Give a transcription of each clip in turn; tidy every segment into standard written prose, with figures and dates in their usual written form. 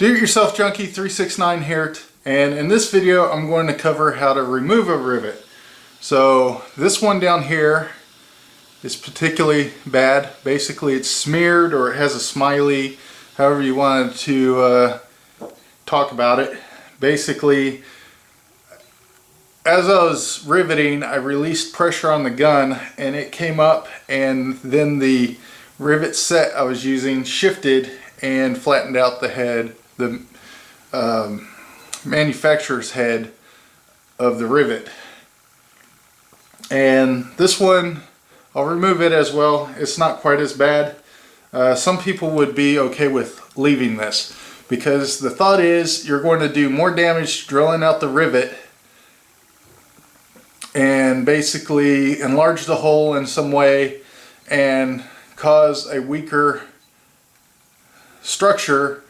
Do-it-yourself junkie 369 here, and in this video I'm going to cover how to remove a rivet. So this one down here is particularly bad. Basically it's smeared, or it has a smiley, however you wanted to talk about it. Basically, as I was riveting, I released pressure on the gun and it came up, and then the rivet set I was using shifted and flattened out the head, the manufacturer's head of the rivet. And this one, I'll remove it as well. It's not quite as bad. Some people would be okay with leaving this, because the thought is you're going to do more damage drilling out the rivet and basically enlarge the hole in some way and cause a weaker structure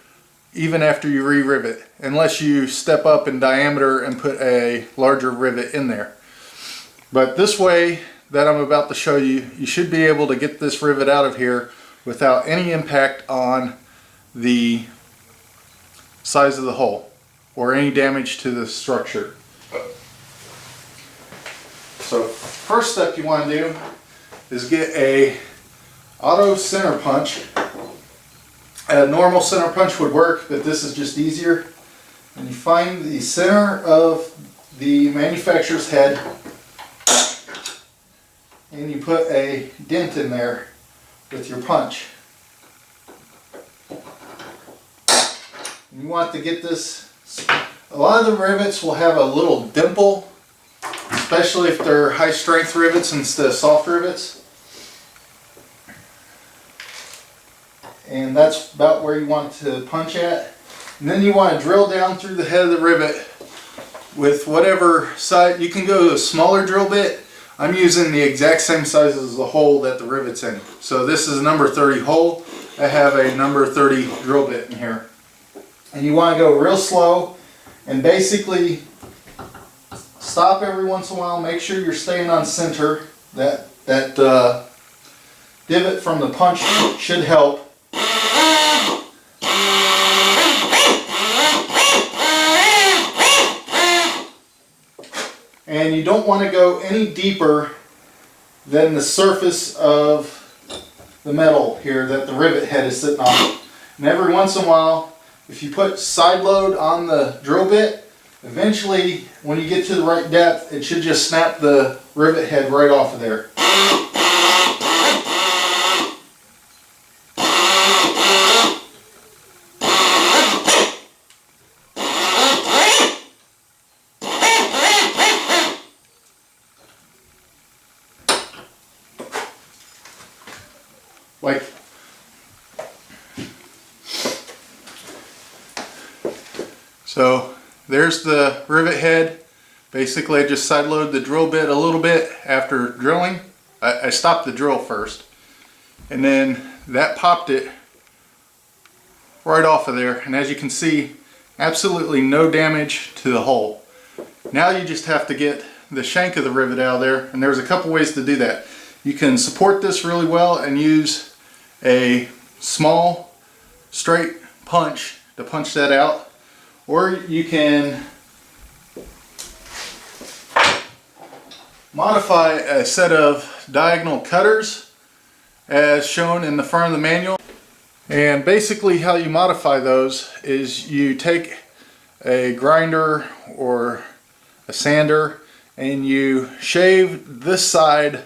even after you re-rivet, unless you step up in diameter and put a larger rivet in there. But this way that I'm about to show you, you should be able to get this rivet out of here without any impact on the size of the hole or any damage to the structure. So first step you want to do is get a auto center punch. A normal center punch would work, but this is just easier. And you find the center of the manufacturer's head and you put a dent in there with your punch. You want to get this, a lot of the rivets will have a little dimple, especially if they're high strength rivets instead of soft rivets. And that's about where you want to punch at. And then you want to drill down through the head of the rivet with whatever size. You can go to a smaller drill bit. I'm using the exact same size as the hole that the rivet's in. So this is a number 30 hole. I have a number 30 drill bit in here. And you want to go real slow and basically stop every once in a while. Make sure you're staying on center. That divot from the punch should help. And you don't want to go any deeper than the surface of the metal here that the rivet head is sitting on. And every once in a while, if you put side load on the drill bit, eventually when you get to the right depth, it should just snap the rivet head right off of there. Like, so there's the rivet head. Basically I just side load the drill bit a little bit after drilling. I stopped the drill first, and then that popped it right off of there, and as you can see, absolutely no damage to the hole. Now you just have to get the shank of the rivet out of there, and there's a couple ways to do that. You can support this really well and use a small straight punch to punch that out, or you can modify a set of diagonal cutters as shown in the front of the manual. And basically how you modify those is you take a grinder or a sander and you shave this side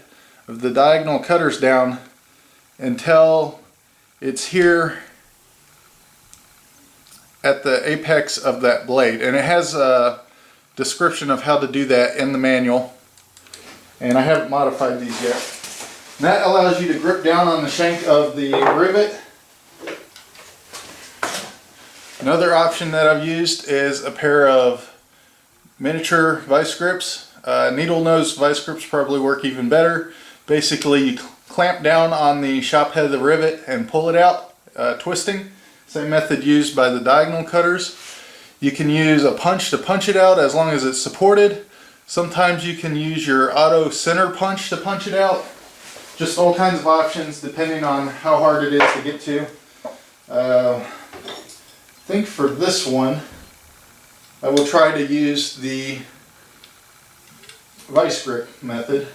of the diagonal cutters down until it's here at the apex of that blade. And it has a description of how to do that in the manual, and I haven't modified these yet. And that allows you to grip down on the shank of the rivet. Another option that I've used is a pair of miniature vice grips. Needle nose vice grips probably work even better. Basically you clamp down on the shop head of the rivet and pull it out, twisting. Same method used by the diagonal cutters. You can use a punch to punch it out as long as it's supported. Sometimes you can use your auto center punch to punch it out. Just all kinds of options depending on how hard it is to get to. think for this one, I will try to use the vice grip method.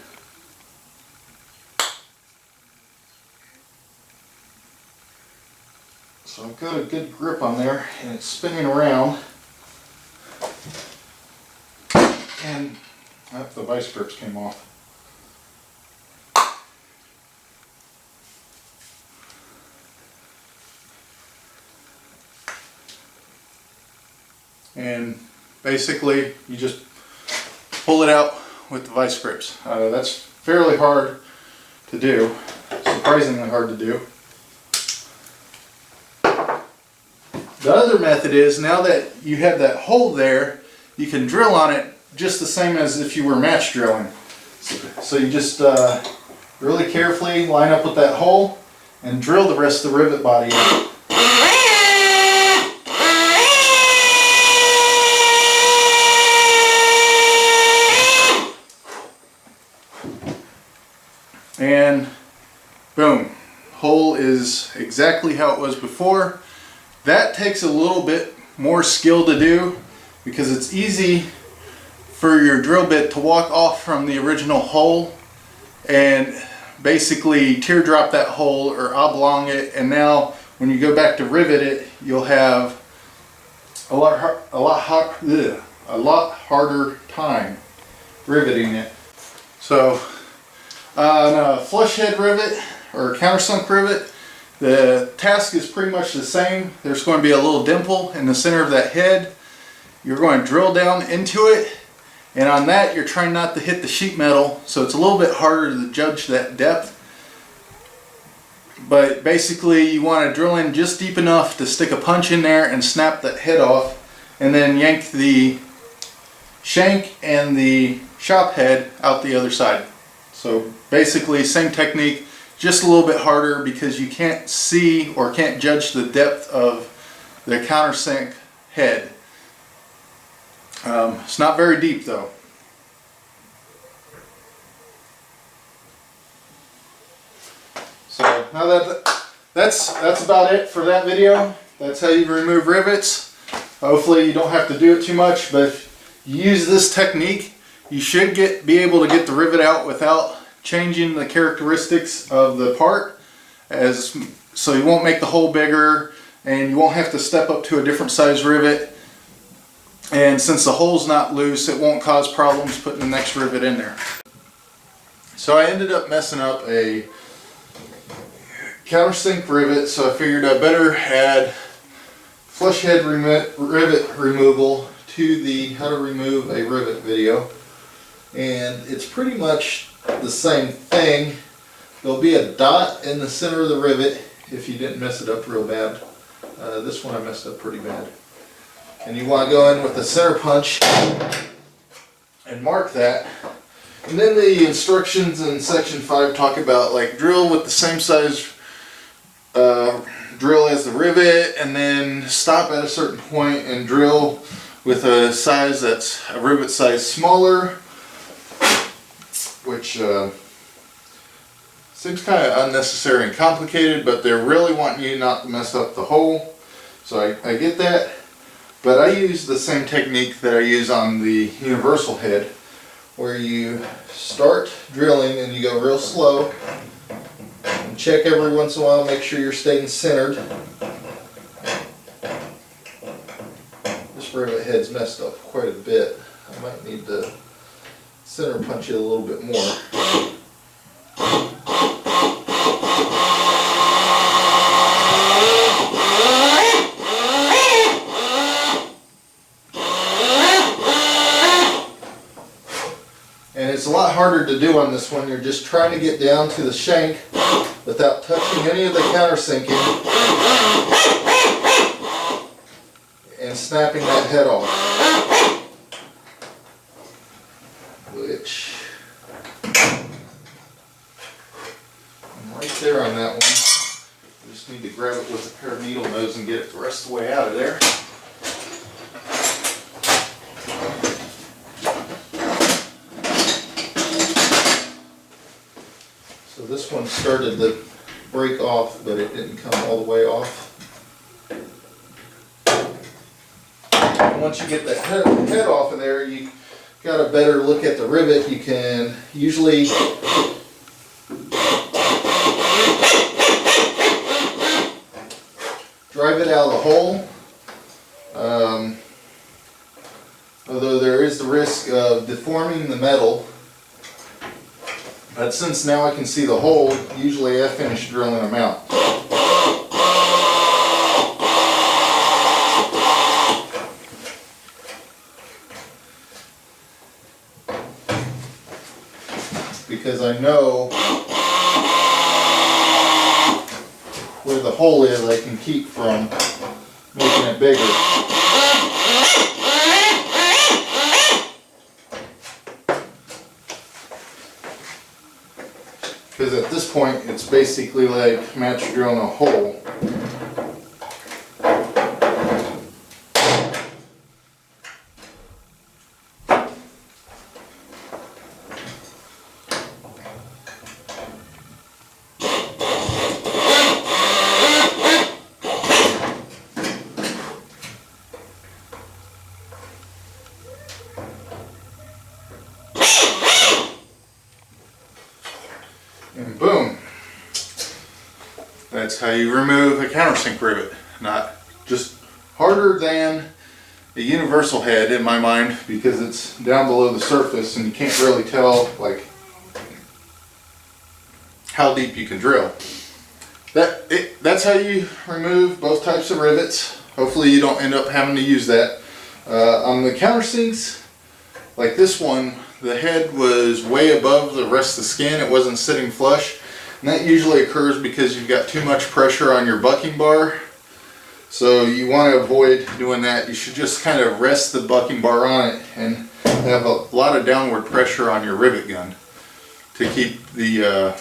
So I've got a good grip on there and it's spinning around. And the vice grips came off. And basically you just pull it out with the vice grips. That's fairly hard to do, surprisingly hard to do. The other method is, now that you have that hole there, you can drill on it just the same as if you were match drilling. So you just really carefully line up with that hole and drill the rest of the rivet body in. And boom, hole is exactly how it was before. That takes a little bit more skill to do because it's easy for your drill bit to walk off from the original hole and basically teardrop that hole or oblong it, and now when you go back to rivet it, you'll have a lot harder time riveting it. So on a flush head rivet or countersunk rivet, the task is pretty much the same. There's going to be a little dimple in the center of that head. You're going to drill down into it, and on that you're trying not to hit the sheet metal, so it's a little bit harder to judge that depth. But basically you want to drill in just deep enough to stick a punch in there and snap that head off, and then yank the shank and the shop head out the other side. So basically same technique, just a little bit harder because you can't see or can't judge the depth of the countersink head. It's not very deep though. So now that's about it for that video. That's how you remove rivets. Hopefully you don't have to do it too much, but if you use this technique, you should be able to get the rivet out without changing the characteristics of the part, so you won't make the hole bigger and you won't have to step up to a different size rivet, and since the hole's not loose, it won't cause problems putting the next rivet in there. So I ended up messing up a countersink rivet, so I figured I better add flush head rivet removal to the how to remove a rivet video, and it's pretty much the same thing. There'll be a dot in the center of the rivet if you didn't mess it up real bad. This one I messed up pretty bad. And you want to go in with the center punch and mark that. And then the instructions in section 5 talk about like drill with the same size drill as the rivet, and then stop at a certain point and drill with a size that's a rivet size smaller, which seems kind of unnecessary and complicated, but they're really wanting you not to mess up the hole. So I get that, but I use the same technique that I use on the universal head, where you start drilling and you go real slow and check every once in a while, make sure you're staying centered. This rivet head's messed up quite a bit. I might need to center punch it a little bit more. And it's a lot harder to do on this one. You're just trying to get down to the shank without touching any of the countersinking and snapping that head off. Which I'm right there on that one. I just need to grab it with a pair of needle nose and get it the rest of the way out of there. So this one started to break off, but it didn't come all the way off. And once you get the head off of there, you got a better look at the rivet. You can usually drive it out of the hole. Although there is the risk of deforming the metal. But since now I can see the hole, usually I finish drilling them out. Because I know where the hole is, I can keep from making it bigger. Because at this point, it's basically like match drilling a hole. And boom, that's how you remove a countersink rivet. Not just harder than a universal head in my mind, because it's down below the surface and you can't really tell like how deep you can drill. That's how you remove both types of rivets. Hopefully you don't end up having to use that. On the countersinks, like this one, the head was way above the rest of the skin. It wasn't sitting flush. And that usually occurs because you've got too much pressure on your bucking bar. So you want to avoid doing that. You should just kind of rest the bucking bar on it and have a lot of downward pressure on your rivet gun to keep the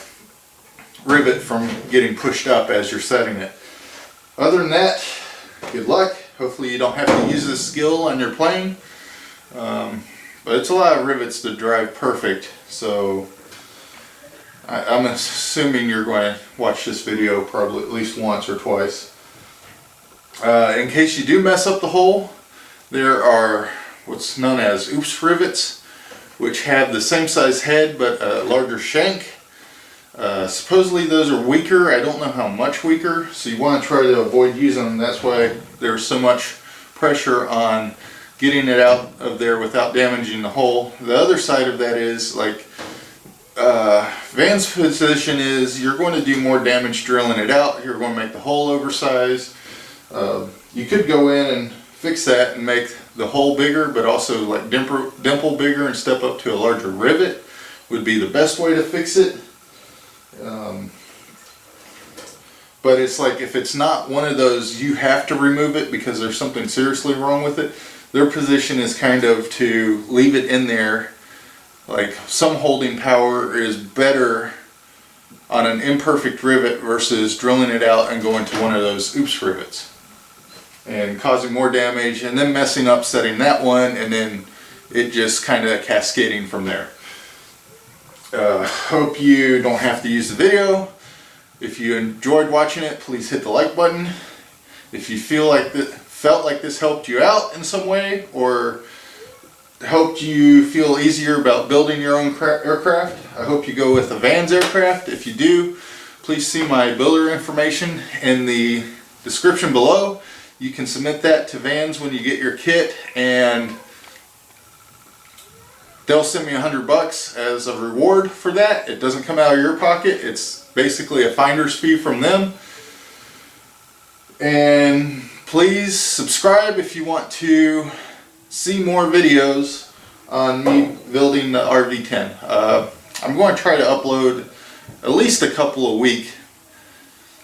rivet from getting pushed up as you're setting it. Other than that, good luck. Hopefully you don't have to use this skill on your plane. But it's a lot of rivets to drive perfect, so I'm assuming you're going to watch this video probably at least once or twice. In case you do mess up the hole, there are what's known as oops rivets, which have the same size head but a larger shank. Supposedly those are weaker. I don't know how much weaker, so you want to try to avoid using them. That's why there's so much pressure on getting it out of there without damaging the hole. The other side of that is, like, Van's position is you're going to do more damage drilling it out. You're going to make the hole oversized. You could go in and fix that and make the hole bigger, but also like dimple bigger and step up to a larger rivet would be the best way to fix it. But it's like, if it's not one of those you have to remove it because there's something seriously wrong with it, their position is kind of to leave it in there. Like, some holding power is better on an imperfect rivet versus drilling it out and going to one of those oops rivets and causing more damage and then messing up setting that one, and then it just kind of cascading from there. Hope you don't have to use the video. If you enjoyed watching it, please hit the like button. If you felt like this helped you out in some way, or helped you feel easier about building your own aircraft, I hope you go with a Vans aircraft. If you do, please see my builder information in the description below. You can submit that to Vans when you get your kit, and they'll send me $100 as a reward for that. It doesn't come out of your pocket. It's basically a finder's fee from them. And please subscribe if you want to see more videos on me building the RV10. I'm going to try to upload at least a couple a week.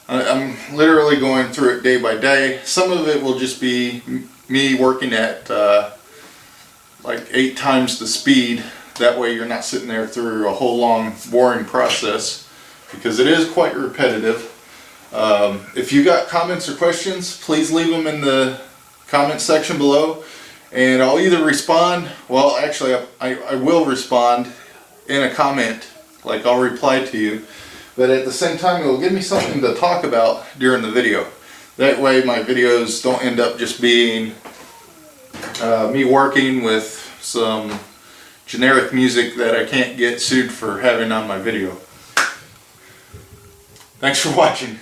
I'm literally going through it day by day. Some of it will just be me working at like 8 times the speed. That way you're not sitting there through a whole long boring process, because it is quite repetitive. If you got comments or questions, please leave them in the comment section below, and I'll either respond, well actually I will respond in a comment, like I'll reply to you, but at the same time it will give me something to talk about during the video. That way my videos don't end up just being me working with some generic music that I can't get sued for having on my video. Thanks for watching.